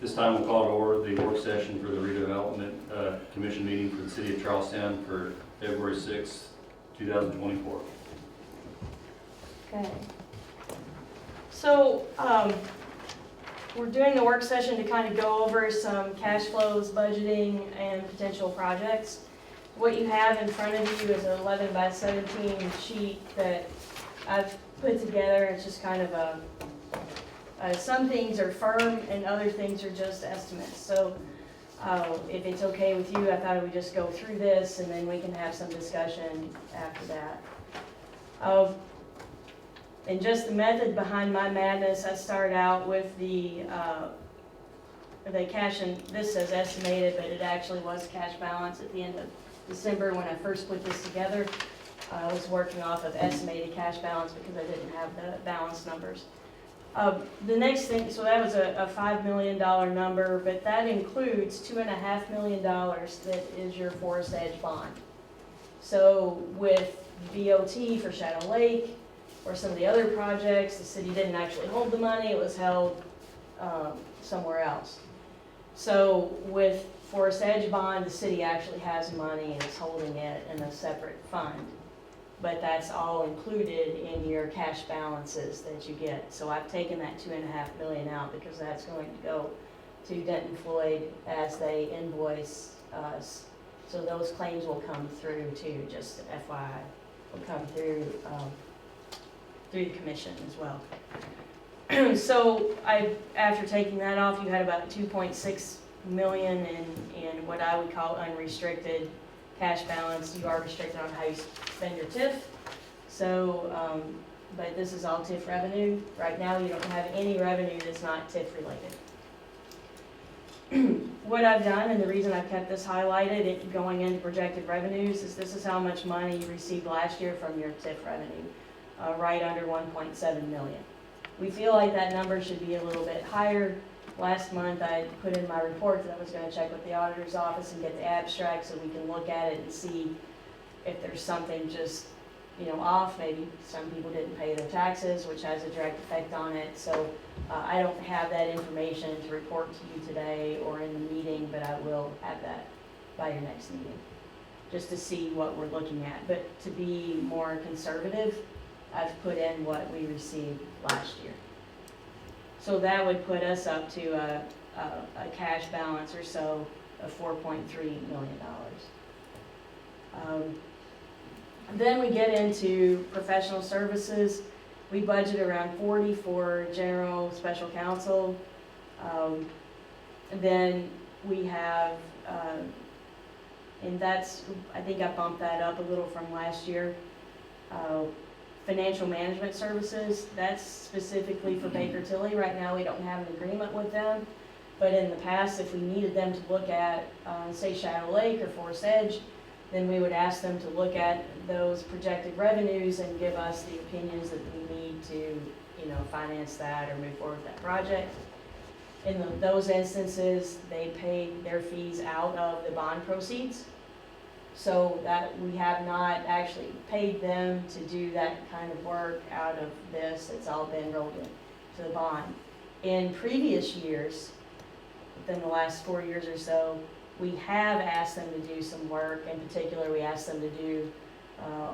This time we'll call to order the work session for the redevelopment commission meeting for the city of Charlestown for February 6, 2024. Okay. So, we're doing the work session to kind of go over some cash flows, budgeting, and potential projects. What you have in front of you is an 11 by 17 sheet that I've put together. It's just kind of some things are firm and other things are just estimates. So if it's okay with you, I thought I would just go through this and then we can have some discussion after that. And just the method behind my madness, I started out with the cash, and this says estimated, but it actually was cash balance at the end of December when I first put this together. I was working off of estimated cash balance because I didn't have the balance numbers. The next thing, so that was a $5 million number, but that includes $2.5 million that is your Forest Edge bond. So with BOT for Shadow Lake, or some of the other projects, the city didn't actually hold the money, it was held somewhere else. So with Forest Edge bond, the city actually has money and is holding it in a separate fund. But that's all included in your cash balances that you get. So I've taken that $2.5 million out because that's going to go to Denton Floyd as they invoice us. So those claims will come through too, just FYI, will come through the commission as well. So after taking that off, you had about 2.6 million in what I would call unrestricted cash balance. You are restricted on how you spend your TIF. So, but this is all TIF revenue. Right now, you don't have any revenue that's not TIF related. What I've done, and the reason I've kept this highlighted going into projected revenues, is this is how much money you received last year from your TIF revenue. Right under 1.7 million. We feel like that number should be a little bit higher. Last month I put in my report that I was going to check with the auditor's office and get the abstract so we can look at it and see if there's something just, off. Maybe some people didn't pay their taxes, which has a direct effect on it. So I don't have that information to report to you today or in the meeting, but I will have that by your next meeting, just to see what we're looking at. But to be more conservative, I've put in what we received last year. So that would put us up to a cash balance or so of $4.3 million. Then we get into professional services. We budget around 40 for general special counsel. And then we have, and that's, I think I bumped that up a little from last year. Financial management services, that's specifically for Baker Tilly. Right now we don't have an agreement with them, but in the past if we needed them to look at, say Shadow Lake or Forest Edge, then we would ask them to look at those projected revenues and give us the opinions that we need to, finance that or move forward with that project. In those instances, they paid their fees out of the bond proceeds. So that we have not actually paid them to do that kind of work out of this. It's all been rolled into the bond. In previous years, within the last 4 years or so, we have asked them to do some work. In particular, we asked them to do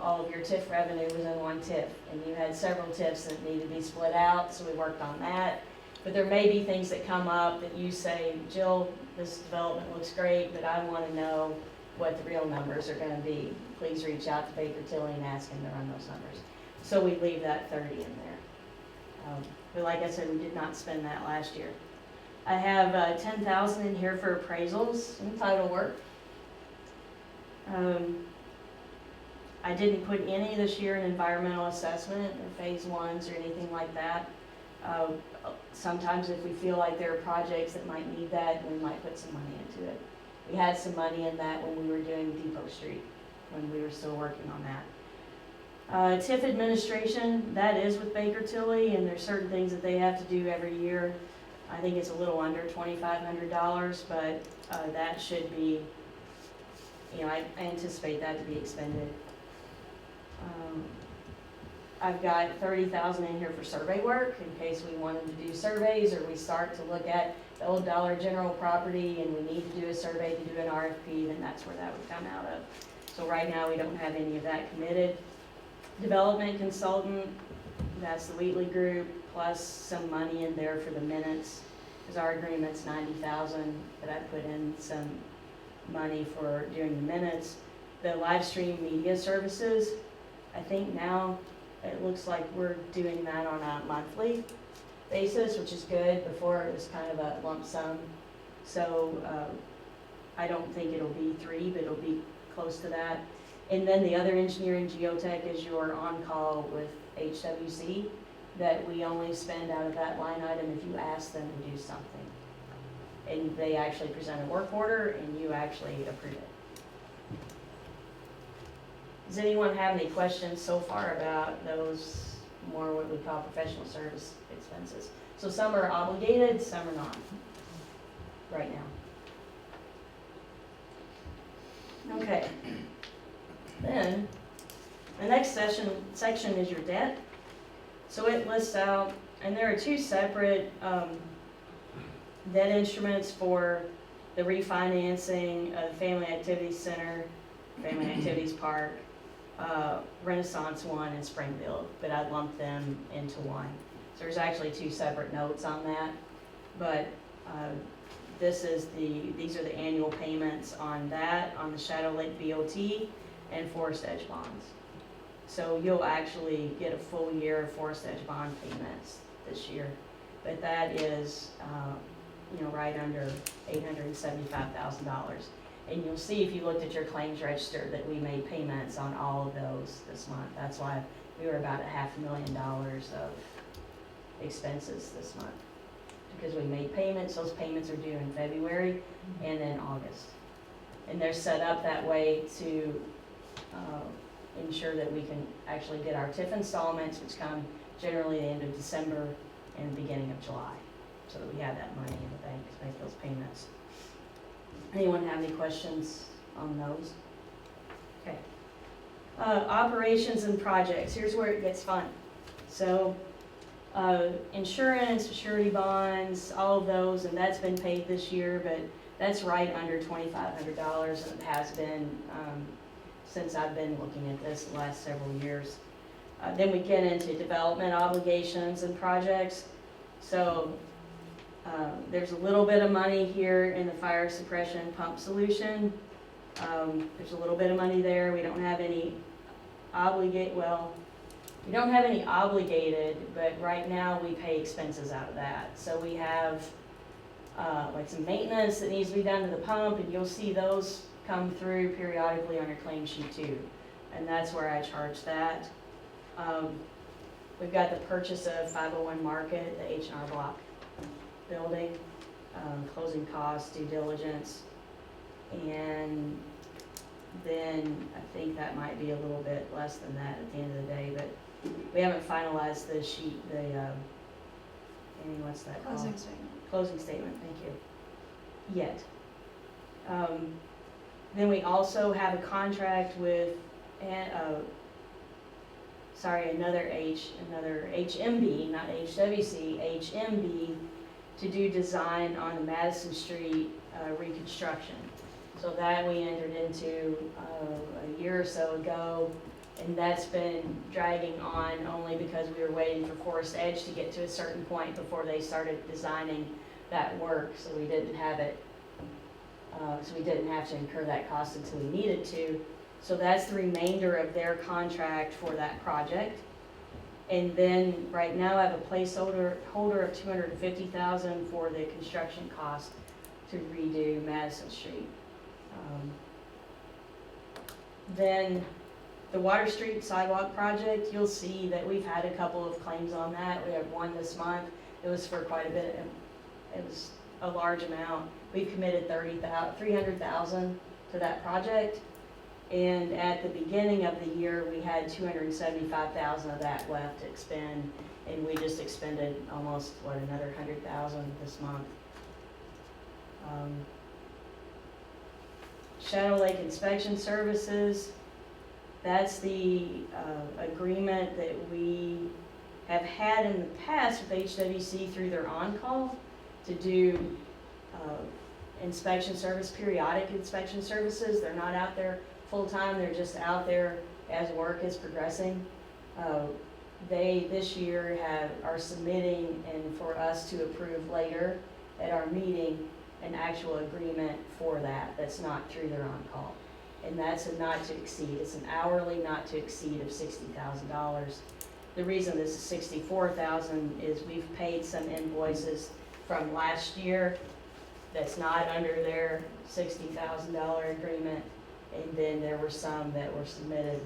all of your TIF revenue was in one TIF. And you had several TIFs that need to be split out, so we worked on that. But there may be things that come up that you say, Jill, this development looks great, but I want to know what the real numbers are going to be. Please reach out to Baker Tilly and ask him to run those numbers. So we leave that 30 in there. But like I said, we did not spend that last year. I have 10,000 in here for appraisals and title work. I didn't put any this year in environmental assessment or phase ones or anything like that. Sometimes if we feel like there are projects that might need that, we might put some money into it. We had some money in that when we were doing Depot Street, when we were still working on that. TIF administration, that is with Baker Tilly, and there's certain things that they have to do every year. I think it's a little under $2,500, but that should be, I anticipate that to be expended. I've got 30,000 in here for survey work in case we wanted to do surveys or we start to look at the old Dollar General property and we need to do a survey to do an RFP, then that's where that would come out of. So right now, we don't have any of that committed. Development consultant, that's the Wheatley Group, plus some money in there for the minutes, because our agreement's $90,000, but I put in some money for doing the minutes. The live stream media services, I think now it looks like we're doing that on a monthly basis, which is good. Before it was kind of a lump sum. So I don't think it'll be 3, but it'll be close to that. And then the other engineering geotech is your on-call with HWC that we only spend out of that line item if you ask them to do something. And they actually present a work order and you actually approve it. Does anyone have any questions so far about those more what we call professional service expenses? So some are obligated, some are not, right now. Okay. Then, the next section is your debt. So it lists out, and there are 2 separate debt instruments for the refinancing of Family Activities Center, Family Activities Park, Renaissance One, and Springfield, but I'd lump them into one. So there's actually 2 separate notes on that, but these are the annual payments on that, on the Shadow Lake BOT and Forest Edge bonds. So you'll actually get a full year of Forest Edge bond payments this year, but that is, right under $875,000. And you'll see if you looked at your claims register that we made payments on all of those this month. That's why we were about $500,000 of expenses this month. Because we made payments, those payments are due in February and in August. And they're set up that way to ensure that we can actually get our TIF installments, which come generally the end of December and the beginning of July, so that we have that money in the bank to make those payments. Anyone have any questions on those? Okay. Operations and projects. Here's where it gets fun. So insurance, surety bonds, all of those, and that's been paid this year, but that's right under $2,500, and it has been since I've been looking at this the last several years. Then we get into development obligations and projects. So there's a little bit of money here in the fire suppression pump solution. There's a little bit of money there. We don't have any obligated, but right now we pay expenses out of that. So we have like some maintenance that needs to be done to the pump, and you'll see those come through periodically on your claim sheet too. And that's where I charge that. We've got the purchase of 501 Market, the H&R Block building, closing costs, due diligence, and then I think that might be a little bit less than that at the end of the day, but we haven't finalized the sheet, what's that called? Closing statement. Closing statement, thank you. Yet. Then we also have a contract with, another HMB, not HWC, HMB, to do design on the Madison Street reconstruction. So that we entered into a year or so ago, and that's been dragging on only because we were waiting for Forest Edge to get to a certain point before they started designing that work, so we didn't have it. So we didn't have to incur that cost until we needed to. So that's the remainder of their contract for that project. And then right now I have a placeholder of $250,000 for the construction cost to redo Madison Street. Then the Water Street sidewalk project, you'll see that we've had a couple of claims on that. We had one this month. It was for quite a bit. It was a large amount. We've committed $300,000 to that project. And at the beginning of the year, we had $275,000 of that left to expend, and we just expended almost, another $100,000 this month. Shadow Lake Inspection Services, that's the agreement that we have had in the past with HWC through their on-call to do inspection service, periodic inspection services. They're not out there full-time, they're just out there as work is progressing. They, this year, are submitting, and for us to approve later at our meeting, an actual agreement for that, that's not through their on-call. And that's a not to exceed, it's an hourly not to exceed of $60,000. The reason this is $64,000 is we've paid some invoices from last year that's not under their $60,000 agreement, and then there were some that were submitted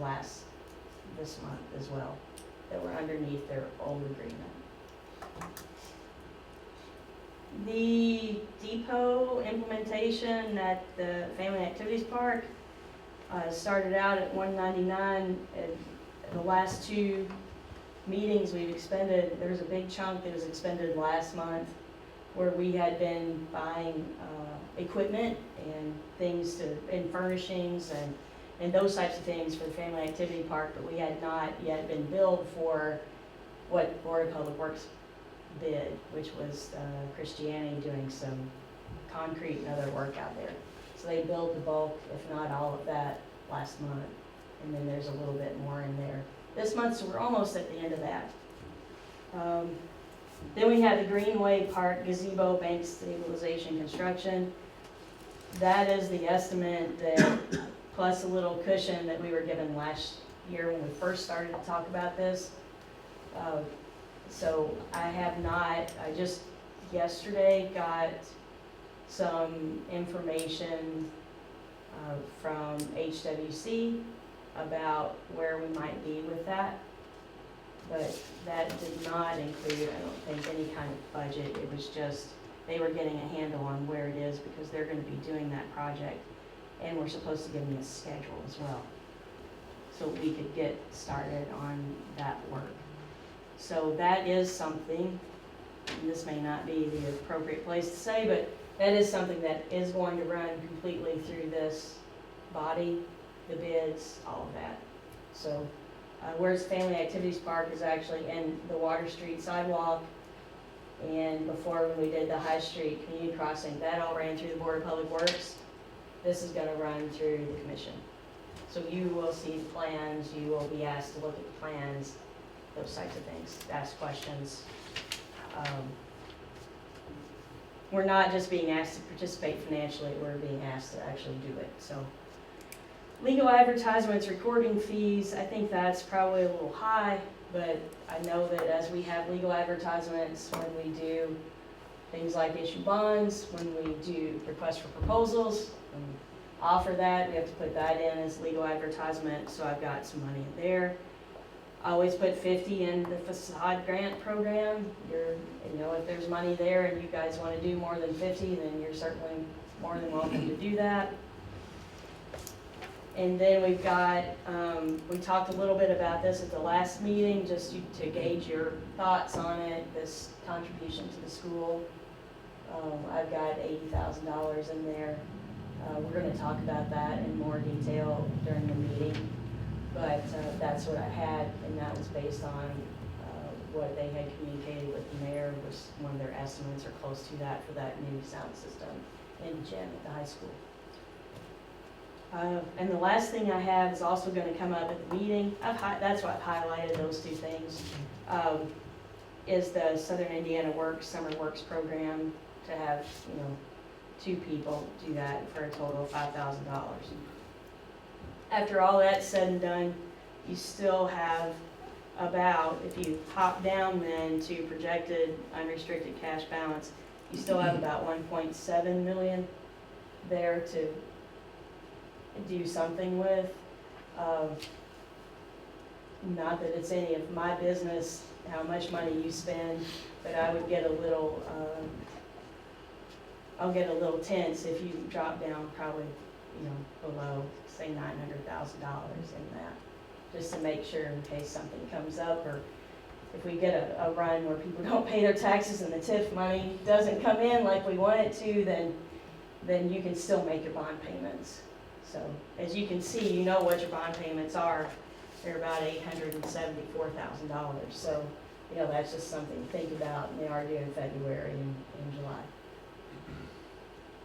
this month as well, that were underneath their old agreement. The depot implementation at the Family Activities Park started out at $199. And the last two meetings we've expended, there's a big chunk that was expended last month where we had been buying equipment and things and furnishings and those types of things for the Family Activity Park, but we had not yet been billed for what Board of Public Works bid, which was Christianity doing some concrete and other work out there. So they billed the bulk, if not all of that, last month, and then there's a little bit more in there this month, so we're almost at the end of that. Then we have the Greenway Park gazebo bank stabilization construction. That is the estimate that, plus a little cushion that we were given last year when we first started to talk about this. So I just yesterday got some information from HWC about where we might be with that. But that did not include, I don't think, any kind of budget. It was just, they were getting a handle on where it is because they're gonna be doing that project. And we're supposed to give them a schedule as well, so we could get started on that work. So that is something, and this may not be the appropriate place to say, but that is something that is going to run completely through this body, the bids, all of that. So whereas Family Activities Park is actually in the Water Street sidewalk, and before when we did the High Street community crossing, that all ran through the Board of Public Works. This is gonna run through the commission. So you will see the plans, you will be asked to look at the plans, those types of things, ask questions. We're not just being asked to participate financially, we're being asked to actually do it, so. Legal advertisements, recording fees, I think that's probably a little high, but I know that as we have legal advertisements, when we do things like issue bonds, when we do requests for proposals, and offer that, we have to put that in as legal advertisement, so I've got some money in there. I always put 50 in the facade grant program. If there's money there and you guys want to do more than 50, then you're certainly more than welcome to do that. And then we've got, we talked a little bit about this at the last meeting, just to gauge your thoughts on it, this contribution to the school. I've got $80,000 in there. We're going to talk about that in more detail during the meeting, but that's what I had, and that was based on what they had communicated with the mayor, was one of their estimates or close to that for that new sound system in the gym at the high school. And the last thing I have is also going to come up at the meeting. That's why I've highlighted those two things, is the Southern Indiana Summer Works program, to have, 2 people do that for a total of $5,000. After all that's said and done, you still have about, if you hop down then to projected unrestricted cash balance, you still have about 1.7 million there to do something with. Not that it's any of my business how much money you spend, but I would get a little, I'll get a little tense if you drop down probably, below, say, $900,000 in that, just to make sure in case something comes up, or if we get a run where people don't pay their taxes and the TIF money doesn't come in like we want it to, then you can still make your bond payments. So as you can see, you know what your bond payments are. They're about $874,000. So, that's just something to think about, and they are due in February and July.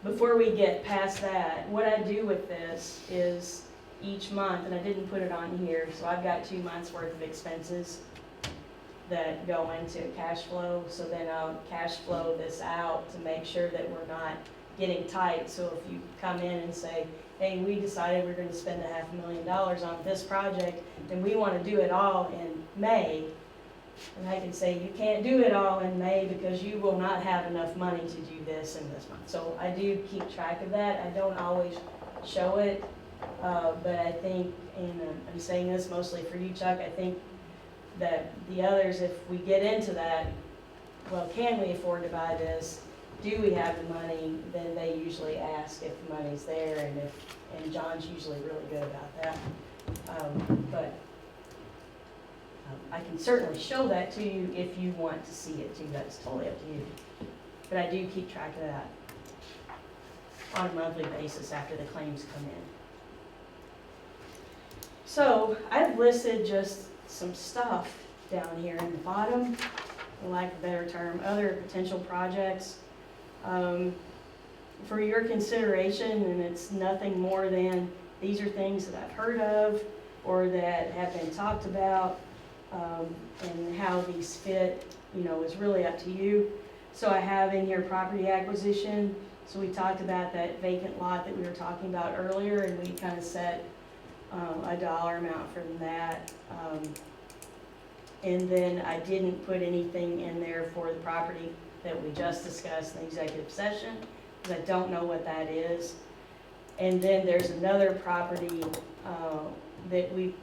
before we get past that, what I do with this is each month, and I didn't put it on here, so I've got 2 months worth of expenses that go into cash flow, so then I'll cash flow this out to make sure that we're not getting tight. So if you come in and say, hey, we decided we're gonna spend $500,000 on this project, and we wanna do it all in May, and I can say, you can't do it all in May because you will not have enough money to do this in this month. So I do keep track of that. I don't always show it, but I think, and I'm saying this mostly for you, Chuck, I think that the others, if we get into that, well, can we afford to buy this? Do we have the money? Then they usually ask if the money's there, and John's usually really good about that. But I can certainly show that to you if you want to see it too. That's totally up to you. But I do keep track of that on a monthly basis after the claims come in. So I've listed just some stuff down here in the bottom, for lack of a better term, other potential projects for your consideration, and it's nothing more than these are things that I've heard of or that have been talked about, and how these fit, is really up to you. So I have in here property acquisition. So we talked about that vacant lot that we were talking about earlier, and we kind of set a dollar amount from that. And then I didn't put anything in there for the property that we just discussed in the executive session, because I don't know what that is. And then there's another property that we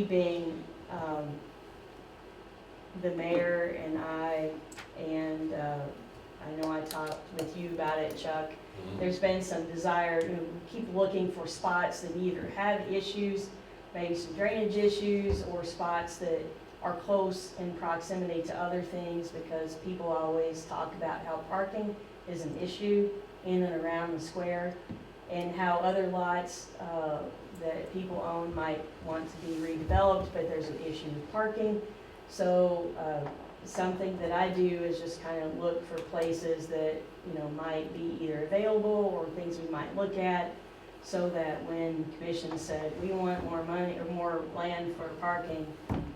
being the mayor and I know I talked with you about it, Chuck. There's been some desire to keep looking for spots that either have issues, maybe some drainage issues, or spots that are close in proximity to other things, because people always talk about how parking is an issue in and around the square, and how other lots that people own might want to be redeveloped, but there's an issue with parking. So something that I do is just kind of look for places that might be either available or things we might look at, so that when commission said we want more money or more land for parking,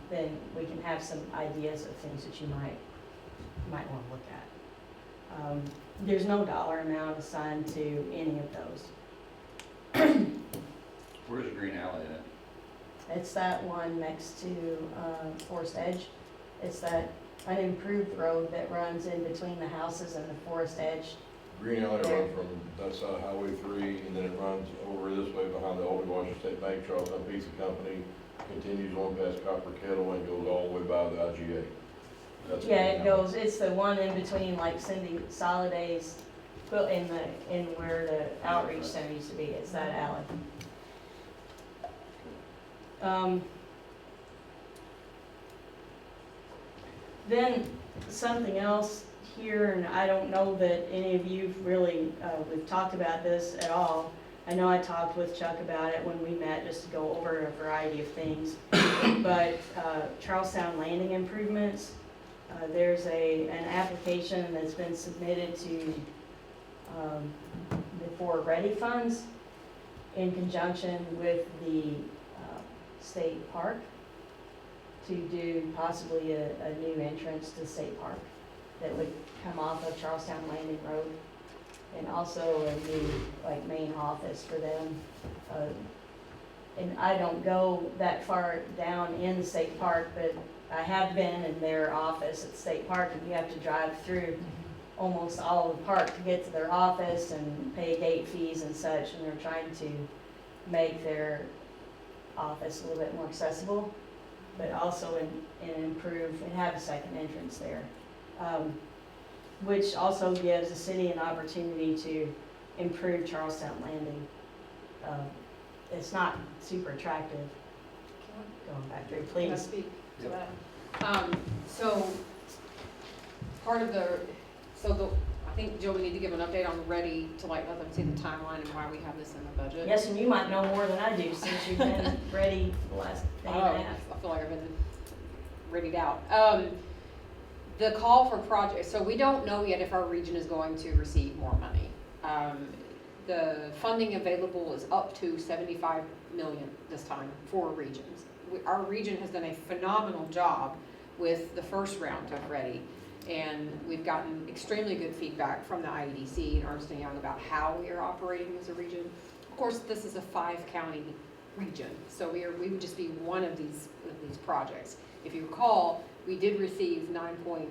then we can have some ideas of things that you might want to look at. There's no dollar amount assigned to any of those. Where's the green alley at? It's that one next to Forest Edge. It's that unimproved road that runs in between the houses and the Forest Edge. Green alley runs from that side of Highway 3, and then it runs over this way behind the old Washington State Bank, Charlestown Pizza Company, continues on past Copper Kettle and goes all the way by the IGA. That's Yeah, it Green Alley. goes, it's the one in between like Cindy Soliday's, in where the outreach center used to be. It's that alley. Then something else here, and I don't know that any of you really, we've talked about this at all. I know I talked with Chuck about it when we met, just to go over a variety of things. But Charlestown landing improvements, there's an application that's been submitted to for ready funds in conjunction with the state park to do possibly a new entrance to State Park that would come off of Charlestown Landing Road, and also a new main office for them. And I don't go that far down in State Park, but I have been in their office at State Park, and you have to drive through almost all of the park to get to their office and pay gate fees and such, and they're trying to make their office a little bit more accessible, but also improve and have a second entrance there, which also gives the city an opportunity to improve Charlestown Landing. It's not super attractive. Going back there, Can I please. speak to that? So, part of I think, Jill, we need to give an update on Ready to let them see the timeline and why we have this in the budget. Yes, and you might know more than I do, since you've been ready the last day and a half. I feel like I've been readied out. The call for projects, so we don't know yet if our region is going to receive more money. The funding available is up to 75 million this time for regions. Our region has done a phenomenal job with the first round of Ready, and we've gotten extremely good feedback from the IEDC and Ernst & Young about how we are operating as a region. Of course, this is a 5-county region, so we would just be one of these projects. If you recall, we did receive 9.9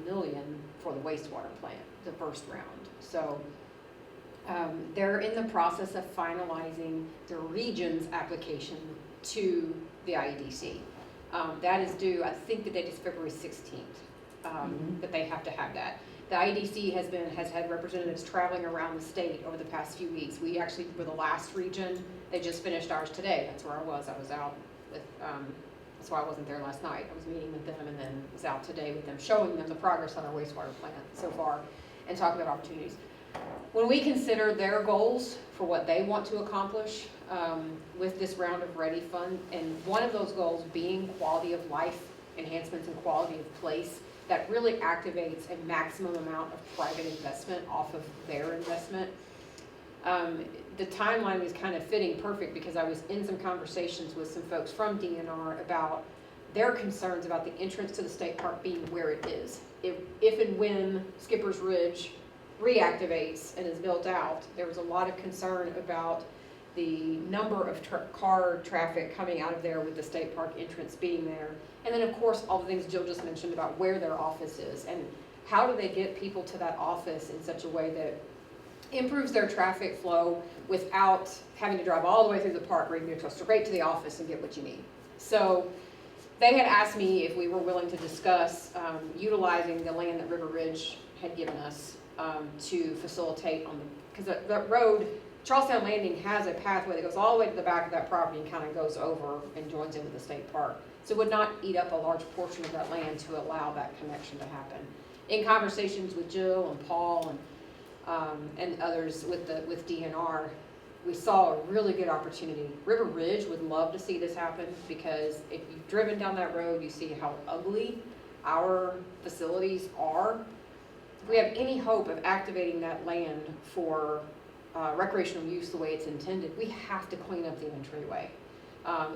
million for the wastewater plant, the first round. So they're in the process of finalizing the region's application to the IEDC. That is due, I think the date is February 16th, that they have to have that. The IEDC has had representatives traveling around the state over the past few weeks. We actually were the last region. They just finished ours today. That's where I was. I was out with, that's why I wasn't there last night. I was meeting with them and then was out today with them, showing them the progress on our wastewater plant so far and talking about opportunities. When we consider their goals for what they want to accomplish with this round of Ready Fund, and one of those goals being quality of life enhancements and quality of place, that really activates a maximum amount of private investment off of their investment. The timeline was kind of fitting perfect because I was in some conversations with some folks from DNR about their concerns about the entrance to the state park being where it is. If and when Skipper's Ridge reactivates and is built out, there was a lot of concern about the number of car traffic coming out of there with the state park entrance being there. And then of course, all the things Jill just mentioned about where their office is and how do they get people to that office in such a way that improves their traffic flow without having to drive all the way through the park where you can go straight to the office and get what you need. So they had asked me if we were willing to discuss utilizing the land that River Ridge had given us to facilitate on the, because that road, Charlestown Landing has a pathway that goes all the way to the back of that property and kind of goes over and joins in with the state park. So it would not eat up a large portion of that land to allow that connection to happen. In conversations with Jill and Paul and others with DNR, we saw a really good opportunity. River Ridge would love to see this happen because if you've driven down that road, you see how ugly our facilities are. If we have any hope of activating that land for recreational use the way it's intended, we have to clean up the entryway.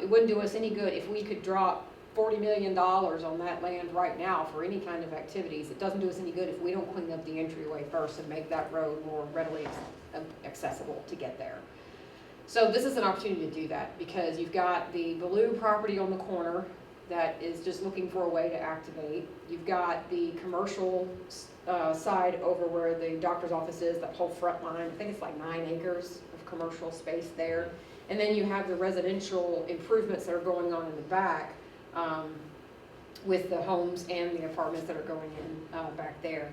It wouldn't do us any good if we could drop $40 million on that land right now for any kind of activities. It doesn't do us any good if we don't clean up the entryway first and make that road more readily accessible to get there. So this is an opportunity to do that because you've got the Baloo property on the corner that is just looking for a way to activate. You've got the commercial side over where the doctor's office is, that whole front line. I think it's like 9 acres of commercial space there. And then you have the residential improvements that are going on in the back with the homes and the apartments that are going in back there.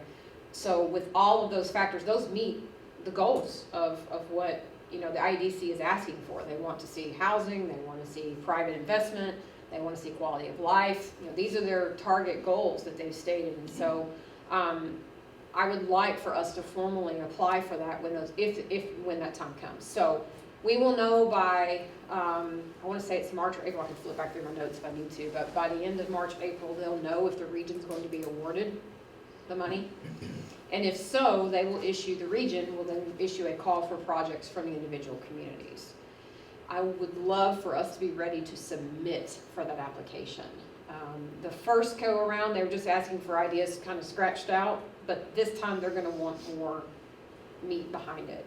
So with all of those factors, those meet the goals of what the IEDC is asking for. They want to see housing, they want to see private investment, they want to see quality of life. These are their target goals that they've stated. And so I would like for us to formally apply for that when that time comes. So we will know by, I want to say it's March or April. I can flip back through my notes if I need to, but by the end of March, April, they'll know if the region's going to be awarded the money. And if so, they will issue, the region will then issue a call for projects from the individual communities. I would love for us to be ready to submit for that application. The first go around, they were just asking for ideas kind of scratched out, but this time they're going to want more meat behind it.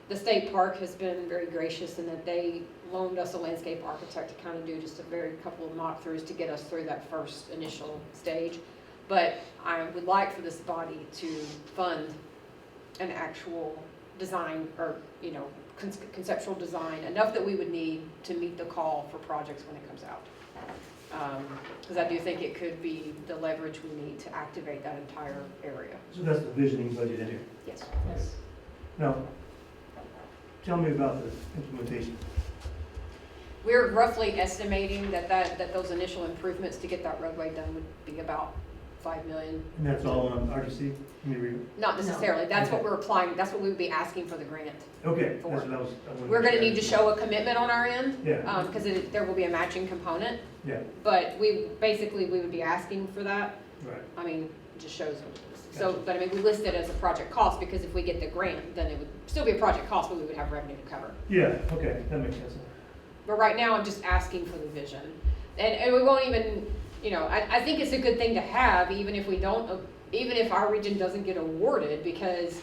The state park has been very gracious in that they loaned us a landscape architect to kind of do just a very couple of mock throughs to get us through that first initial stage. But I would like for this body to fund an actual design or, conceptual design, enough that we would need to meet the call for projects when it comes out. Because I do think it could be the leverage we need to activate that entire area. So that's the visioning budget in here. Yes. Yes. Now, tell me about the implementation. We're roughly estimating that those initial improvements to get that roadway done would be about $5 million. And that's all on RDC? Not necessarily. That's Okay. what we're applying. That's what we would be asking for the grant. Okay, For. that's what I wanted We're going to need to understand. show a commitment on our end. Yeah. Because there will be a matching component. Yeah, But we would be asking for that. right. I mean, just shows what it is. So, but I mean, we list it as a project cost, because if we get the grant, then it would still be a project cost, but we would have revenue to cover. Yeah, okay, that makes sense. But right now, I'm just asking for the vision. And we won't even, you know, I think it's a good thing to have, even if we don't, even if our region doesn't get awarded, because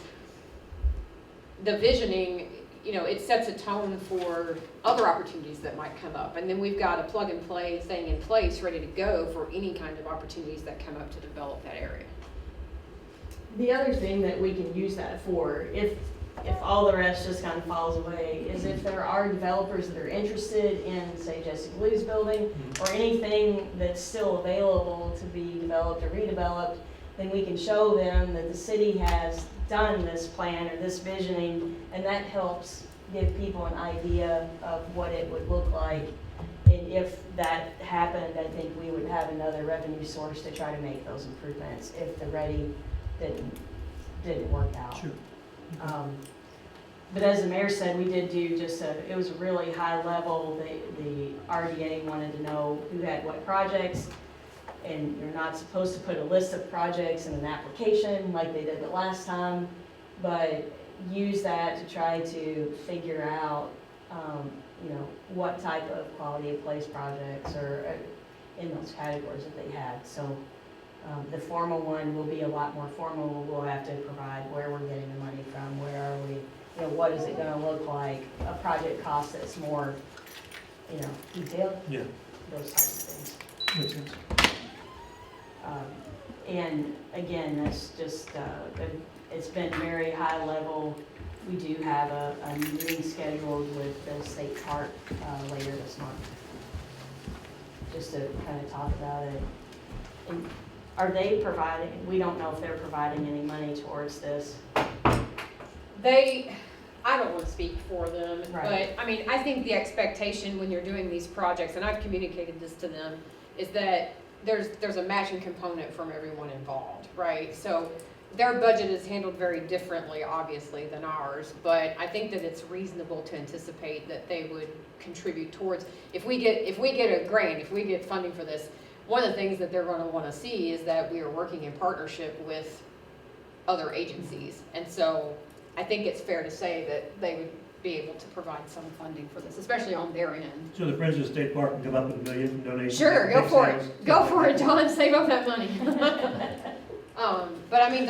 the visioning, you know, it sets a tone for other opportunities that might come up. And then we've got a plug and play thing in place, ready to go for any kind of opportunities that come up to develop that area. The other thing that we can use that for, if all the rest just kind of falls away, is if there are developers that are interested in, say, Jessica Blue's building, or anything that's still available to be developed or redeveloped, then we can show them that the city has done this plan or this visioning, and that helps give people an idea of what it would look like. And if that happened, I think we would have another revenue source to try to make those improvements if the ready didn't work out. Sure. But as the mayor said, we did do it was a really high level. The RDA wanted to know who had what projects, and you're not supposed to put a list of projects in an application like they did the last time, but use that to try to figure out, you know, what type of quality of place projects are in those categories that they had. So the formal one will be a lot more formal. We'll have to provide where we're getting the money from, where are we, you know, what is it gonna look like, a project cost that's more, you know, detailed, Yeah, those types of things. makes sense. And again, that's just, it's been very high level. We do have a meeting scheduled with the state park later this month, just to kind of talk about it. And are they providing, we don't know if they're providing any money towards this. I don't want to speak for them, Right. but I mean, I think the expectation when you're doing these projects, and I've communicated this to them, is that there's a matching component from everyone involved, right? So their budget is handled very differently, obviously, than ours, but I think that it's reasonable to anticipate that they would contribute towards, if we get a grant, if we get funding for this, one of the things that they're going to want to see is that we are working in partnership with other agencies. And so I think it's fair to say that they would be able to provide some funding for this, especially on their end. So the Friends of the State Park can come up with $1 million from donations? Sure, go big for sales, it. Go stuff for like it, that. John, save up that money. But I mean,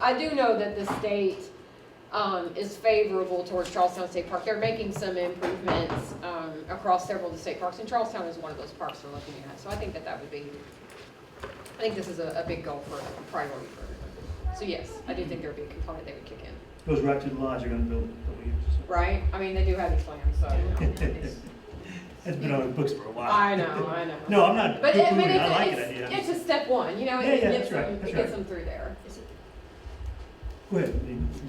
I do know that the state is favorable towards Charlestown State Park. They're making some improvements across several of the state parks, and Charlestown is one of those parks they're looking at. So I think that would be, I think this is a big goal for a priority for everyone. So yes, I do think there would be a component they would kick in. Goes right to the lodge they're gonna build in a couple of years. So. Right? I mean, they do have these plans, so. It's been on the books for a while. I know. No, I'm not But I mean, poo-pooing it. I like it. Yeah. it's a step one, you know, Yeah, it yeah, gets that's right, them, that's it gets right. them through there. Go ahead.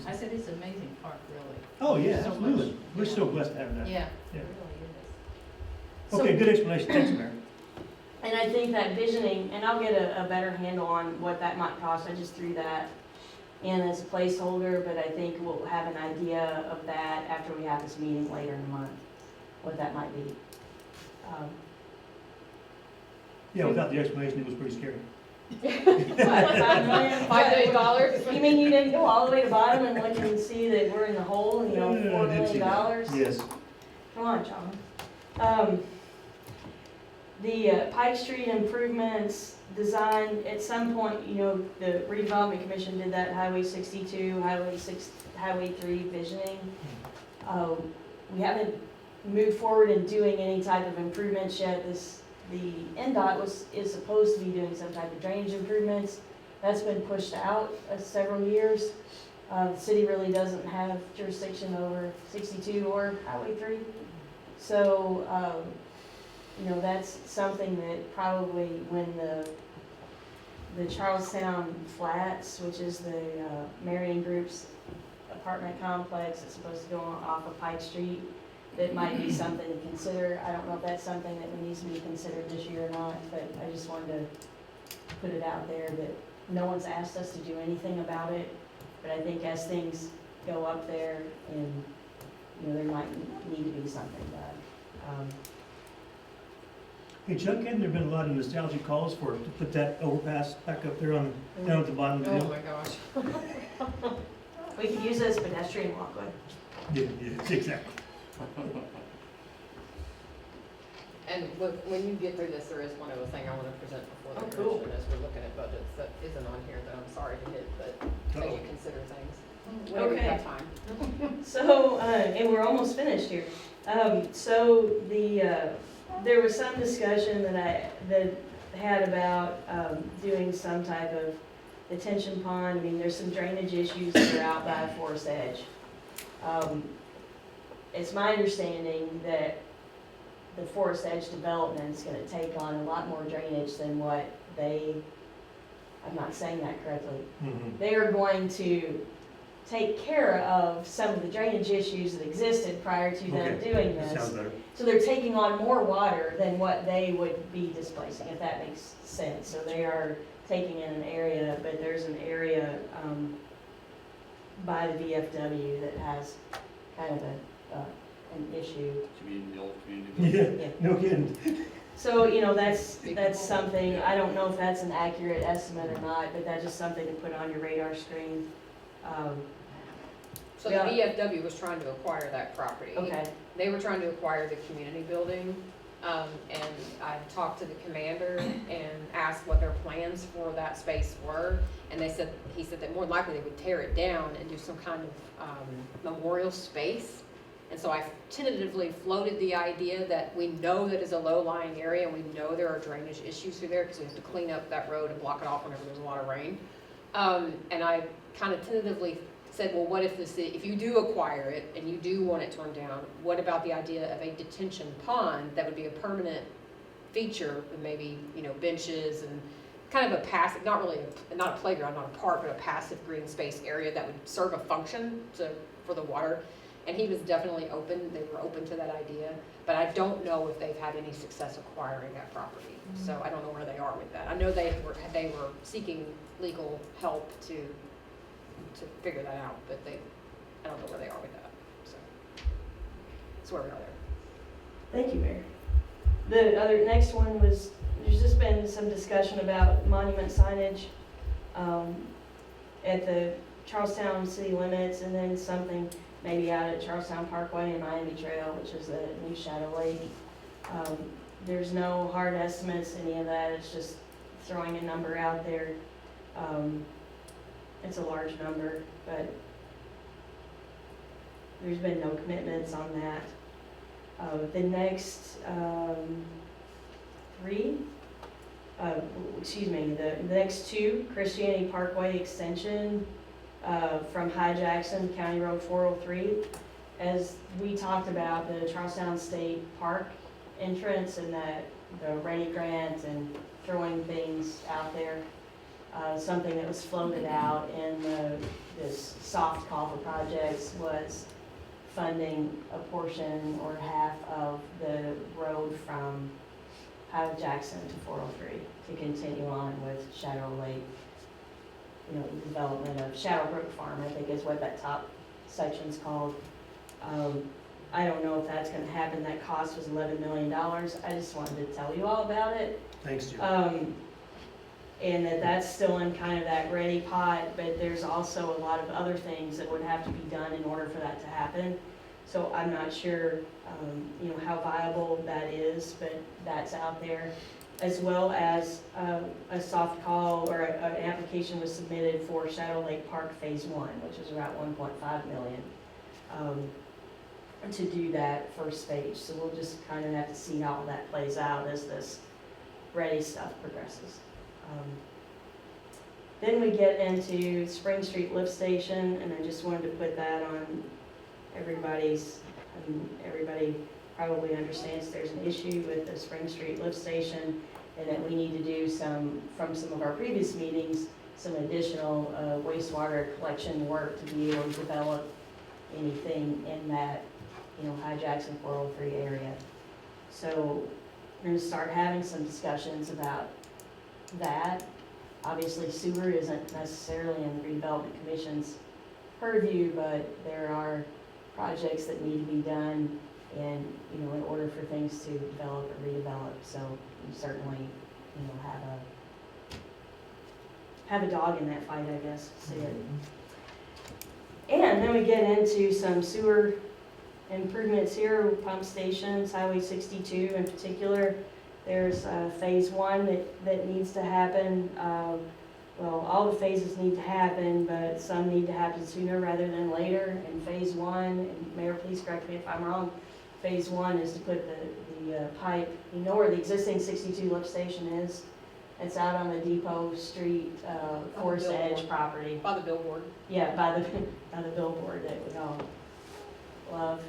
I said it's an amazing park, really. Oh, yeah, So absolutely. much. We're so blessed to have that. Yeah, Yeah. it really is. So- Okay, good explanation. Thanks, Mayor. And I think that visioning, and I'll get a better handle on what that might cost. I just threw that in as a placeholder, but I think we'll have an idea of that after we have this meeting later in the month, what that might be. Yeah, without the explanation, it was pretty scary. $5 million? You mean you didn't go all the way to bottom and look and see that we're in the hole, and, you know, Yeah, $4 I did see that. million? Yes. Come on, John. The Pike Street improvements design, at some point, you know, the redevelopment commission did that Highway 62, Highway 3 visioning. We haven't moved forward in doing any type of improvements yet. The NDOT is supposed to be doing some type of drainage improvements. That's been pushed out several years. The city really doesn't have jurisdiction over 62 or Highway 3. So, you know, that's something that probably when the Charlestown Flats, which is the Marion Group's apartment complex, it's supposed to go off of Pike Street, that might be something to consider. I don't know if that's something that needs to be considered this year or not, but I just wanted to put it out there that no one's asked us to do anything about it. But I think as things go up there, and, you know, there might need to be something done. Hey Chuck, hadn't there been a lot of nostalgic calls for, to put that overpass back up there on, down at the bottom of the Oh hill? my gosh. We could use it as a pedestrian walkway. Yeah, yeah, exactly. And when you get through this, there is one other thing I want to present before the Oh, cool. commission as we're looking at budgets that isn't on here that I'm sorry to hit, but so you consider things. Whenever you have time. So, and we're almost finished here. So there was some discussion that had about, doing some type of detention pond. I mean, there's some drainage issues that are out by Forest Edge. It's my understanding that the Forest Edge development is gonna take on a lot more drainage than what I'm not saying that correctly. Mhm. They are going to take care of some of the drainage issues that existed prior to them Okay, doing that this. sounds better. So they're taking on more water than what they would be displacing, if that makes sense. So they are taking in an area, but there's an area, by the VFW that has kind of an issue. Community, the old community. Yeah, no kidding. So, that's something, I don't know if that's an accurate estimate or not, but that's just something to put on your radar screen. So the VFW was trying to acquire that property. Okay, They were trying to acquire the community building, and I talked to the commander and asked what their plans for that space were. And he said that more than likely they would tear it down and do some kind of memorial space. And so I tentatively floated the idea that we know that is a low-lying area, and we know there are drainage issues through there, because we have to clean up that road and block it off whenever there's a lot of rain. And I kind of tentatively said, well, what if if you do acquire it and you do want it torn down, what about the idea of a detention pond that would be a permanent feature with maybe, benches and kind of a passive, not a playground, not a park, but a passive green space area that would serve a function for the water. And he was definitely they were open to that idea, but I don't know if they've had any success acquiring that property. So I don't know where they are with that. I know they were seeking legal help to figure that out, but I don't know where they are with that. So that's where we are there. thank you, Mayor. The next one was, there's just been some discussion about monument signage at the Charlestown city limits, and then something maybe out at Charlestown Parkway and Miami Trail, which is the new Shadow Lake. There's no hard estimates, any of that, it's just throwing a number out there. It's a large number, but there's been no commitments on that. The next the next two, Christianity Parkway Extension from High Jackson, County Road 403. As we talked about the Charlestown State Park entrance and the Ready Grant and throwing things out there. Something that was floated out in this soft call for projects was funding a portion or half of the road from High Jackson to 403 to continue on with Shadow Lake. Development of Shadowbrook Farm, I think is what that top section's called. I don't know if that's gonna happen. That cost was $11 million. I just wanted to tell you all about it. Thanks, Jim. And that's still in kind of that ready pot, but there's also a lot of other things that would have to be done in order for that to happen. So I'm not sure, how viable that is, but that's out there. As well as a soft call or an application was submitted for Shadow Lake Park Phase 1, which is about $1.5 million, to do that first stage. So we'll just kind of have to see how that plays out as this ready stuff progresses. Then we get into Spring Street Lift Station, and I just wanted to put that on everybody's, everybody probably understands there's an issue with the Spring Street Lift Station, and that we need to do from some of our previous meetings, some additional wastewater collection work to be able to develop anything in that, High Jackson 403 area. So we're gonna start having some discussions about that. Obviously, sewer isn't necessarily in the Redevelopment Commission's purview, but there are projects that need to be done And, you know, in order for things to develop or redevelop, so you certainly, you know, have a dog in that fight, I guess, see it. And then we get into some sewer improvements here, pump stations, Highway 62 in particular. There's phase 1 that needs to happen. Well, all the phases need to happen, but some need to happen sooner rather than later. And phase 1, and Mayor, please correct me if I'm wrong, phase 1 is to put the pipe, you know where the existing 62 lift station is? It's out on the Depot Street, Forest billboard. Edge property. By the billboard. Yeah, by the billboard that we all love.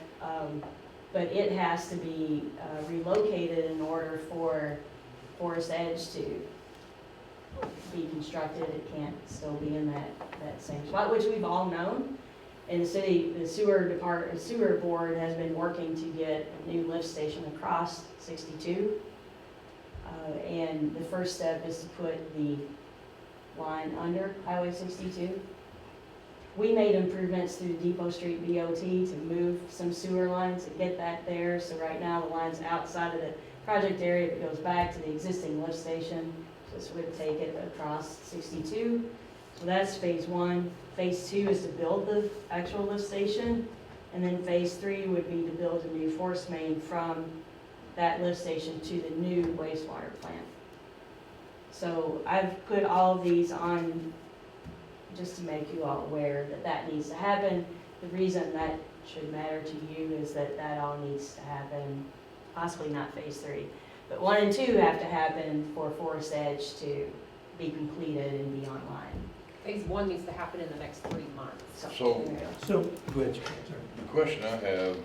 But it has to be relocated in order for Forest Edge to be constructed. It can't still be in that same spot, which we've all known. And the city, the sewer board has been working to get a new lift station across 62. And the first step is to put the line under Highway 62. We made improvements through Depot Street BOT to move some sewer lines and get that there. So right now the line's outside of the project area, it goes back to the existing lift station. This would take it across 62. So that's phase 1. Phase 2 is to build the actual lift station. And then phase 3 would be to build a new force main from that lift station to the new wastewater plant. So I've put all of these on just to make you all aware that that needs to happen. The reason that should matter to you is that that all needs to happen, possibly not phase 3, but 1 and 2 have to happen for Forest Edge to be completed and be online. Phase 1 needs to happen in the next 3 months. So- there you go. So, go ahead, Chair, sorry. The question I have,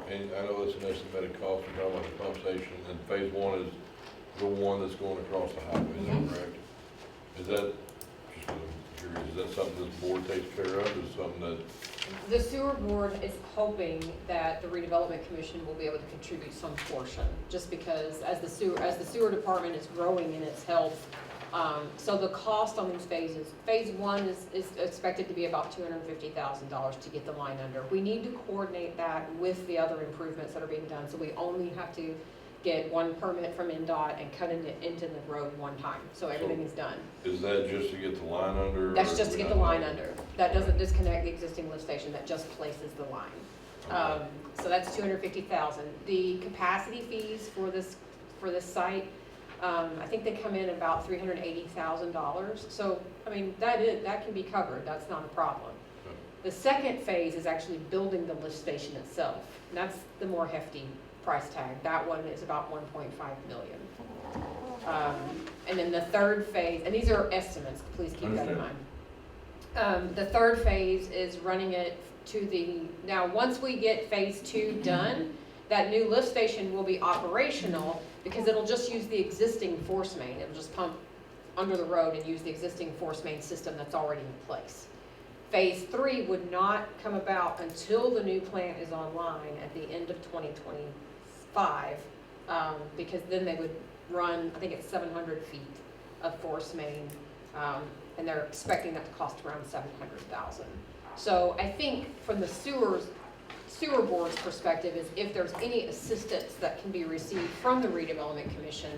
and I know it's an estimated cost, we're talking about the pump station, and phase 1 is the one that's going across the highway, is that correct? Is that, just curious, is that something this board takes care of, is something that, The sewer board is hoping that the redevelopment commission will be able to contribute some portion, just because as the sewer department is growing in its health, so the cost on these phases, phase 1 is expected to be about $250,000 to get the line under. We need to coordinate that with the other improvements that are being done, so we only have to get 1 permit from NDOT and cut into the road 1 time, so everything is done. is that just to get the line under? That's or just to we get the not- line under. That doesn't disconnect the existing lift station, that just places the line. Okay. So that's $250,000. The capacity fees for this site, I think they come in about $380,000. So, I mean, that can be covered, that's not a problem. Okay. The second phase is actually building the lift station itself. And that's the more hefty price tag. That one is about $1.5 million. And then the third phase, and these are estimates, please keep that in mind. The third phase is running it to now once we get phase 2 done, that new lift station will be operational because it'll just use the existing force main. It'll just pump under the road and use the existing force main system that's already in place. Phase 3 would not come about until the new plant is online at the end of 2025, because then they would run, I think it's 700 feet of force main, and they're expecting that to cost around $700,000. So I think from the sewer board's perspective is if there's any assistance that can be received from the redevelopment commission,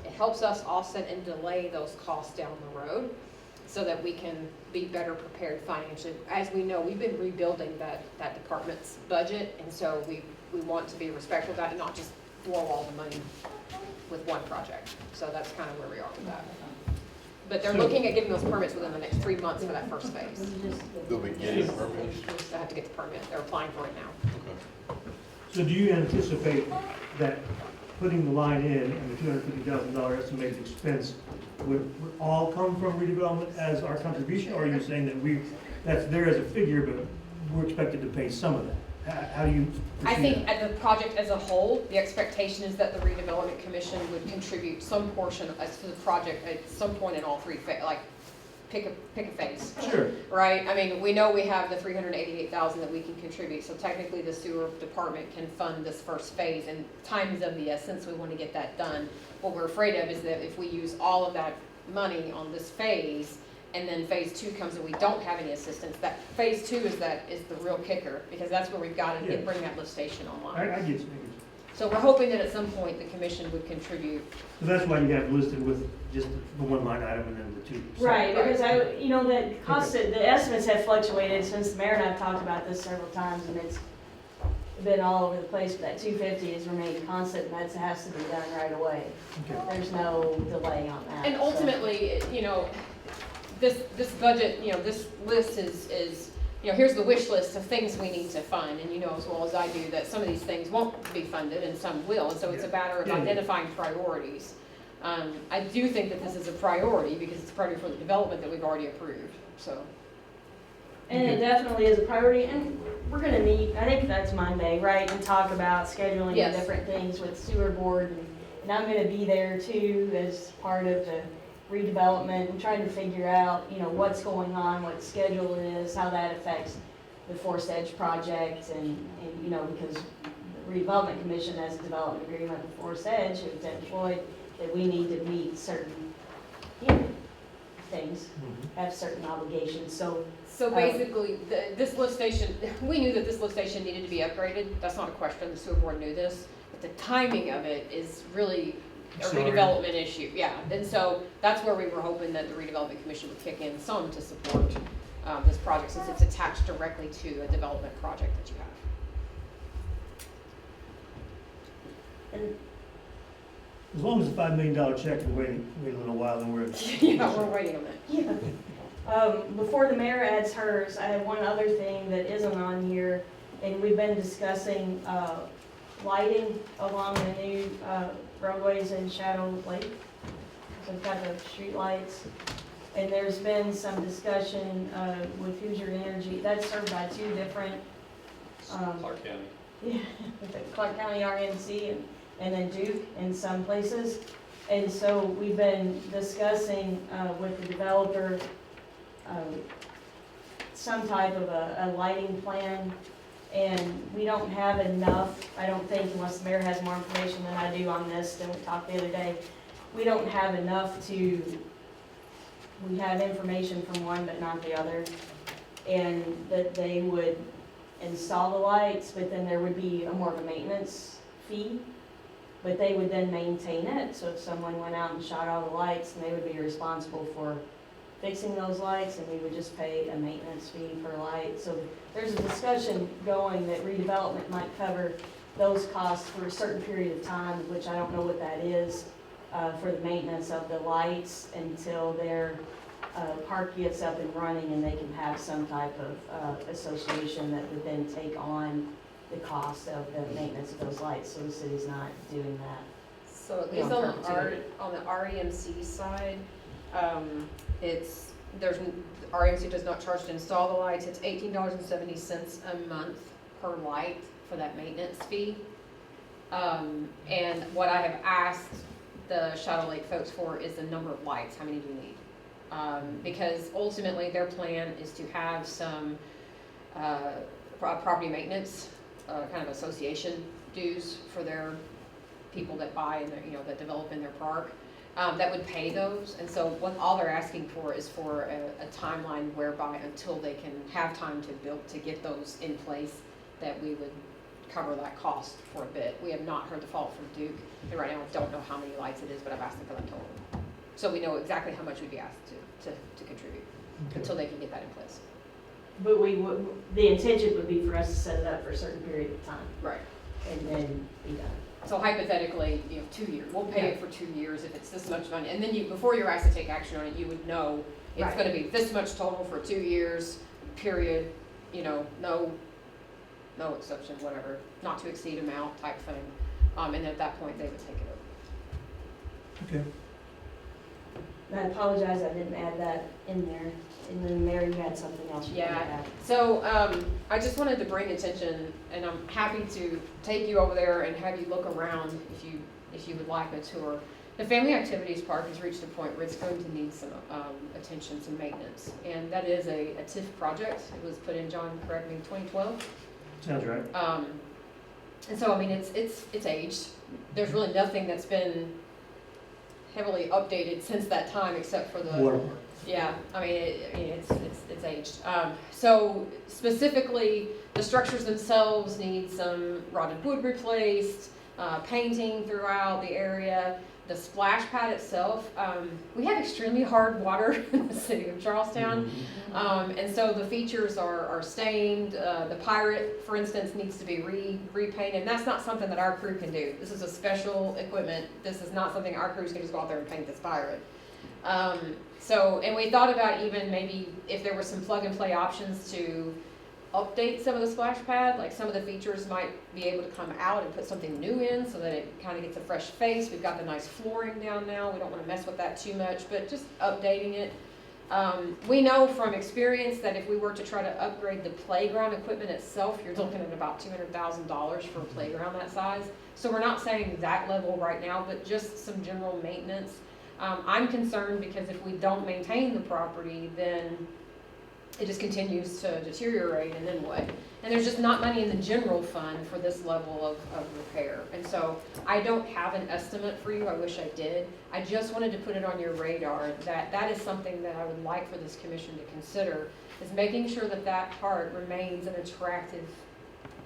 it helps us offset and delay those costs down the road so that we can be better prepared financially. As we know, we've been rebuilding that department's budget, and so we want to be respectful of that and not just blow all the money with one project. So that's kind of where we are with that. But they're looking at getting those permits within the next 3 months for that first phase. They'll be getting permits? They have to get the permit. They're applying for it now. Okay. So do you anticipate that putting the line in and the $250,000 estimated expense would all come from redevelopment as our contribution? Or are you saying that that's there as a figure, but we're expected to pay some of that? How do you I foresee think that? at the project as a whole, the expectation is that the redevelopment commission would contribute some portion to the project at some point in all 3 phases, like pick a phase. Sure. Right, I mean, we know we have the $388,000 that we can contribute, so technically the sewer department can fund this first phase, and time is of the essence, we want to get that done. What we're afraid of is that if we use all of that money on this phase, and then phase two comes and we don't have any assistance, that phase two is the real kicker, because that's where we've got to Yeah. bring that lift station I online. get you. So we're hoping that at some point the commission would contribute. So that's why you have listed with just the one line item and then the two. Right, because the cost, the estimates have fluctuated since the mayor and I have talked about this several times, and it's been all over the place, but that 250 has remained constant, and that has to be done right away. Okay. There's no delay on that. And so. ultimately, this budget, this list is, here's the wish list of things we need to fund, and you know as well as I do that some of these things won't be funded and some will, and so it's a matter of Yeah. identifying priorities. I do think that this is a priority because it's a priority for the development that we've already approved, so. And it definitely is a priority, and we're gonna meet, I think that's Monday, right, and talk about scheduling Yes. different things with sewer board, and I'm gonna be there too as part of the redevelopment, and trying to figure out, what's going on, what the schedule is, how that affects the Forest Edge project, and because the redevelopment commission has a development agreement with Forest Edge, and Lieutenant Floyd, that we need to meet certain, things, Mhm. have certain obligations, so So basically, this lift station, we knew that this lift station needed to be upgraded, that's not a question, the sewer board knew this, but the timing of it is really a Sorry. redevelopment issue, yeah. And so that's where we were hoping that the redevelopment commission would kick in some to support this project, since it's attached directly to a development project that you have. And As long as the $5 million check and wait a little while, then we're. Yeah, we're waiting on that. yeah. Before the mayor adds hers, I have one other thing that isn't on here, and we've been discussing, lighting along the new, roadways in Shadow Lake. So we've got the street lights, and there's been some discussion, with Hoosier Energy, that's served by two different, Clark County. yeah, Clark County RNC and then Duke in some places. And so we've been discussing with the developer some type of a lighting plan. And we don't have enough, I don't think, unless the mayor has more information than I do on this, than we talked the other day. We don't have enough we have information from one but not the other. And that they would install the lights, but then there would be more of a maintenance fee. But they would then maintain it, so if someone went out and shot all the lights, then they would be responsible for fixing those lights, and we would just pay a maintenance fee per light. So there's a discussion going that redevelopment might cover those costs for a certain period of time, which I don't know what that is, for the maintenance of the lights until their park gets up and running, and they can have some type of association that would then take on the cost of the maintenance of those lights, so the city's not doing that. So at Yeah, least on perpetuity. the REMC side, REMC does not charge to install the lights, it's $18.70 a month per light for that maintenance fee. And what I have asked the Shadow Lake folks for is the number of lights, how many do you need? Because ultimately their plan is to have some property maintenance, kind of association dues for their people that buy and that develop in their park, that would pay those. And so all they're asking for is for a timeline whereby until they can have time to get those in place, that we would cover that cost for a bit. We have not heard the fault from Duke, and right now I don't know how many lights it is, but I've asked them for that total. So we know exactly how much we'd be asked to contribute until they can get that in place. But the intention would be for us to set it up for a certain period of time, Right. and then be done. So hypothetically, 2 years, we'll pay it for 2 years if it's this much money. And then before you're asked to take action on it, you would know it's Right. gonna be this much total for 2 years, period, no exception, whatever, not to exceed amount type thing. And at that point, they would take it over. Okay. And I apologize, I didn't add that in there, and then Mary, you had something else you wanted to Yeah. add. So, I just wanted to bring attention, and I'm happy to take you over there and have you look around if you would like a tour. The Family Activities Park has reached a point where it's going to need some attention, some maintenance, and that is a TIF project. It was put in, John, correct me, 2012. Sounds right. And so, I mean, it's aged. There's really nothing that's been heavily updated since that time, except for the Water park. Yeah, I mean, it's aged. So specifically, the structures themselves need some rotted wood replaced, painting throughout the area. The splash pad itself, we have extremely hard water in the city of Charlestown. And so the features are stained. The pirate, for instance, needs to be repainted. And that's not something that our crew can do. This is a special equipment. This is not something our crews can just go out there and paint this pirate. And we thought about even maybe if there were some plug and play options to update some of the splash pad, like some of the features might be able to come out and put something new in so that it kind of gets a fresh face. We've got the nice flooring down now. We don't want to mess with that too much, but just updating it. We know from experience that if we were to try to upgrade the playground equipment itself, you're looking at about $200,000 for a playground that size. So we're not saying that level right now, but just some general maintenance. I'm concerned because if we don't maintain the property, then it just continues to deteriorate, and then what? And there's just not money in the general fund for this level of repair. And so I don't have an estimate for you, I wish I did. I just wanted to put it on your radar that that is something that I would like for this commission to consider, is making sure that that part remains an attractive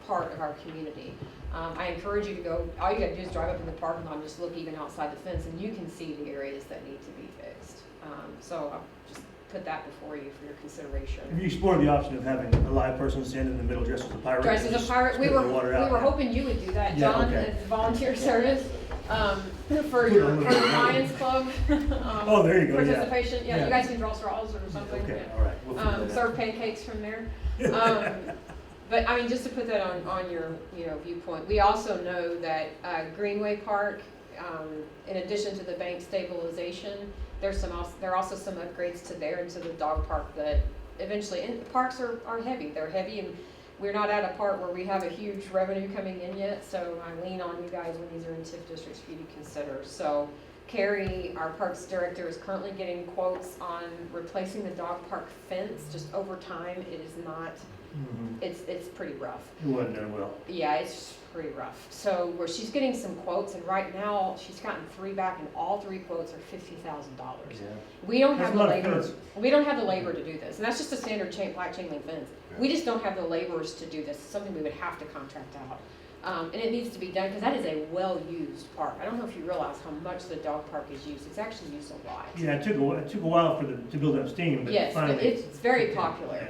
part of our community. I encourage you to go, all you gotta do is drive up in the parking lot and just look even outside the fence, and you can see the areas that need to be fixed. So I'll just put that before you for your consideration. Have you explored the option of having a live person stand in the middle dressed as a pirate? Dressed as a pirate, we were hoping you would do that, Yeah, John, okay. as volunteer service, for your Lions Club. Oh, there you go, yeah. Participation, yeah, Yeah. you guys can draw straws or something. Okay, yeah. all right. We'll figure that out. Serve pancakes from there. But I mean, just to put that on your, viewpoint, we also know that Greenway Park, in addition to the bank stabilization, there are also some upgrades to there and to the dog park that eventually, and the parks are heavy. They're heavy, and we're not at a part where we have a huge revenue coming in yet, so I lean on you guys when these are in TIF districts for you to consider. So Carrie, our parks director, is currently getting quotes on replacing the dog park fence. Just over time, it is not, it's pretty rough. It wasn't done well. Yeah, it's pretty rough. So where she's getting some quotes, and right now she's gotten 3 back, and all 3 quotes are $50,000. Yeah. We don't That's have a the lot of labor. fence. We don't have the labor to do this, and that's just a standard black chain link fence. We just don't have the laborers to do this. It's something we would have to contract out. And it needs to be done because that is a well-used park. I don't know if you realize how much the dog park is used. It's actually used a lot. Yeah, it took a while to build up steam, but Yes, finally. but it's very popular.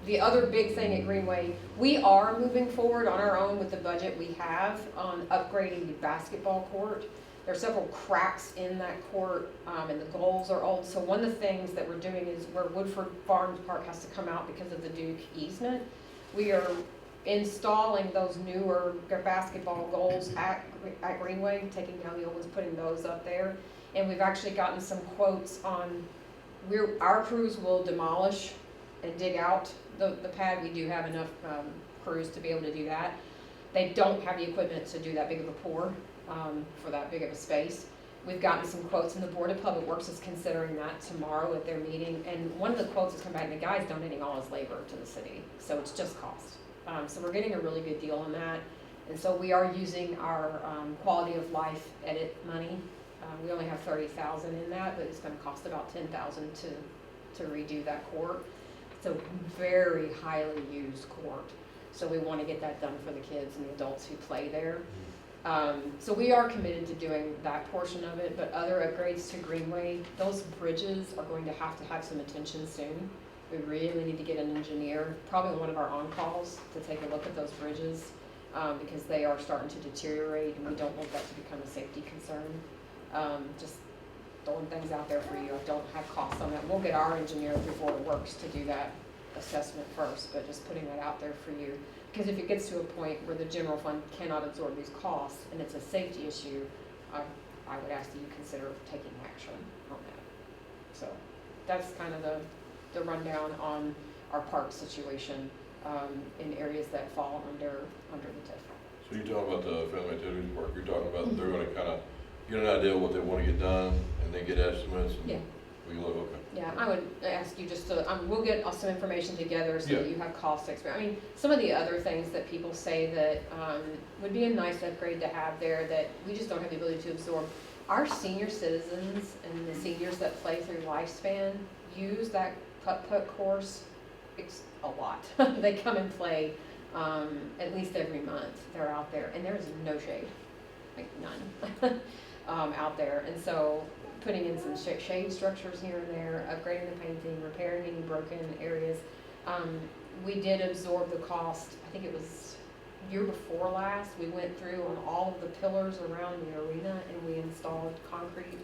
The other big thing at Greenway, we are moving forward on our own with the budget we have on upgrading the basketball court. There are several cracks in that court, and the goals are old. So one of the things that we're doing is where Woodford Farms Park has to come out because of the Duke easement, we are installing those newer basketball goals at Greenway, taking down the old ones, putting those up there. And we've actually gotten some quotes on, our crews will demolish and dig out the pad. We do have enough crews to be able to do that. They don't have the equipment to do that big of a pour for that big of a space. We've gotten some quotes, and the Board of Public Works is considering that tomorrow at their meeting. And one of the quotes has come back, and the guy's donating all his labor to the city, so it's just cost. So we're getting a really good deal on that. And so we are using our quality of life edit money. We only have $30,000 in that, but it's going to cost about $10,000 to redo that court. It's a very highly used court, so we want to get that done for the kids and the adults who play there. So we are committed to doing that portion of it, but other upgrades to Greenway, those bridges are going to have some attention soon. We really need to get an engineer, probably one of our on-calls, to take a look at those bridges because they are starting to deteriorate, and we don't want that to become a safety concern. Just throwing things out there for you. I don't have costs on that. We'll get our engineer through Board of Works to do that assessment first, but just putting that out there for you. Because if it gets to a point where the general fund cannot absorb these costs and it's a safety issue, I would ask that you consider taking action on that. So that's kind of the rundown on our park situation in areas that fall under the TIF. So you're talking about the family activities park, you're talking about they're gonna kind of get an idea of what they want to get done and then get estimates and Yeah. we look, okay. Yeah, I would ask you just to, we'll get some information together so that Yeah. you have cost experience. I mean, some of the other things that people say that would be a nice upgrade to have there that we just don't have the ability to absorb. Our senior citizens and the seniors that play through lifespan use that putt-putt course a lot. They come and play at least every month. They're out there, and there's no shade, like none, out there. And so putting in some shade structures here and there, upgrading the painting, repairing any broken areas. We did absorb the cost, I think it was year before last, we went through on all of the pillars around the arena and we installed concrete.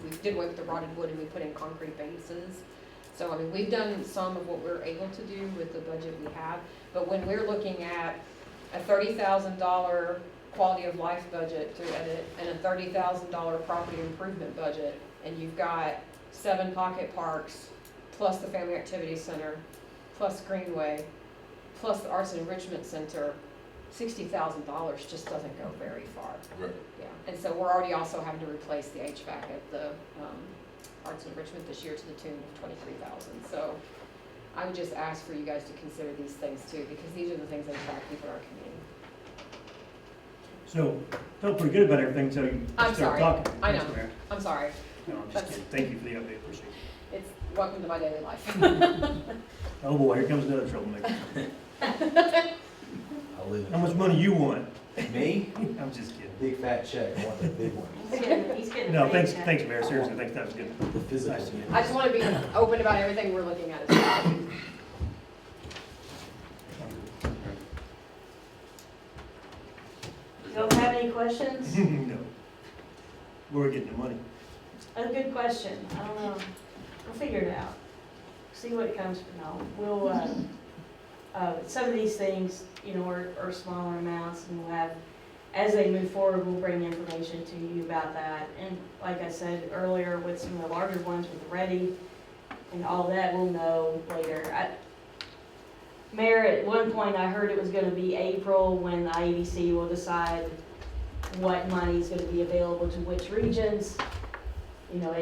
We did away with the rotted wood and we put in concrete bases. So, I mean, we've done some of what we're able to do with the budget we have, but when we're looking at a $30,000 quality of life budget to edit and a $30,000 property improvement budget, and you've got 7 pocket parks, plus the Family Activity Center, plus Greenway, plus the Arts and Enrichment Center, $60,000 just doesn't go very far. Right. Yeah, and so we're already also having to replace the HVAC at the Arts and Enrichment this year to the tune of $23,000. So I would just ask for you guys to consider these things too, because these are the things that attract people in our community. So, felt pretty good about everything until you I'm started sorry. talking. I know. Thanks, Mayor. I'm sorry, No, I'm just kidding. Thank you for the update, appreciate it. it's welcome to my daily life. Oh boy, here comes another troublemaker. I'll leave it. How much money you want? Me? I'm just kidding. Big fat check, I want the big one. He's getting. No, a thanks, paycheck. thanks, Mayor, seriously, thanks, that was good. The physical. Nice to meet you. I just want to be open about everything we're looking at as well. Don't have any questions? No. Where are we getting the money? A good question. I don't know. We'll figure it out. See what comes from now. We'll, some of these things, you know, are smaller amounts and we'll have, as they move forward, we'll bring information to you about that. And like I said earlier, with some of the larger ones with Ready and all that, we'll know later. Mayor, at one point I heard it was gonna be April when the IEDC will decide what money is gonna be available to which regions. You know,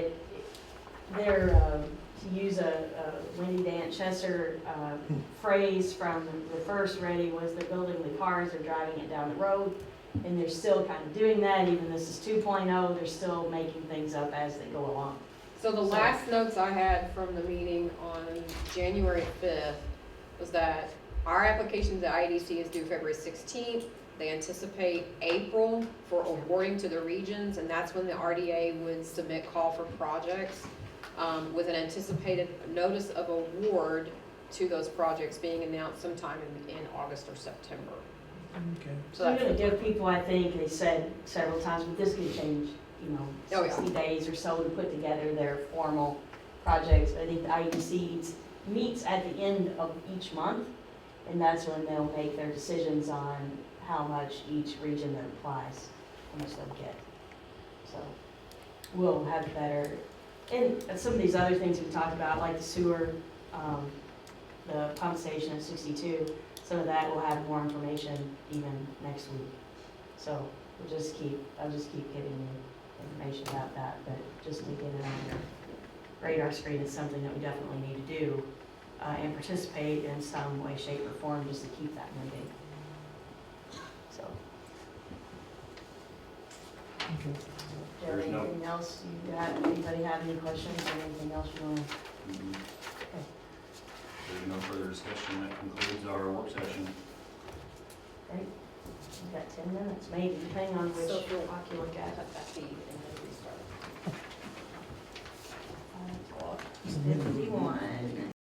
they're, to use a Wendy Dan Chesser phrase from the first Ready, was they're building the cars, they're driving it down the road. And they're still kind of doing that, even this is 2.0, they're still making things up as they go along. So the last notes I had from the meeting on January 5th was that our application to IEDC is due February 16th. They anticipate April for awarding to the regions, and that's when the RDA would submit call for projects with an anticipated notice of award to those projects being announced sometime in August or September. Okay. So we're gonna give people, I think, they said several times, but this can change, you know, Oh, yeah. 60 days or so to put together their formal projects. I think the IEDC meets at the end of each month, and that's when they'll make their decisions on how much each region that applies, how much they'll get. So we'll have better, and some of these other things we talked about, like the sewer, the pump station at 62, some of that will have more information even next week. So I'll just keep giving you information about that, but just to get it on your radar screen is something that we definitely need to do, and participate in some way, shape, or form just to keep that moving. So. Okay. Do you have There's no- anything else anybody have any questions or anything else you want to? There's no further discussion. That concludes our work session. Great. We've got 10 minutes, maybe, depending on which So if you'll clock you look at. cut that feed and then restart. 5:51.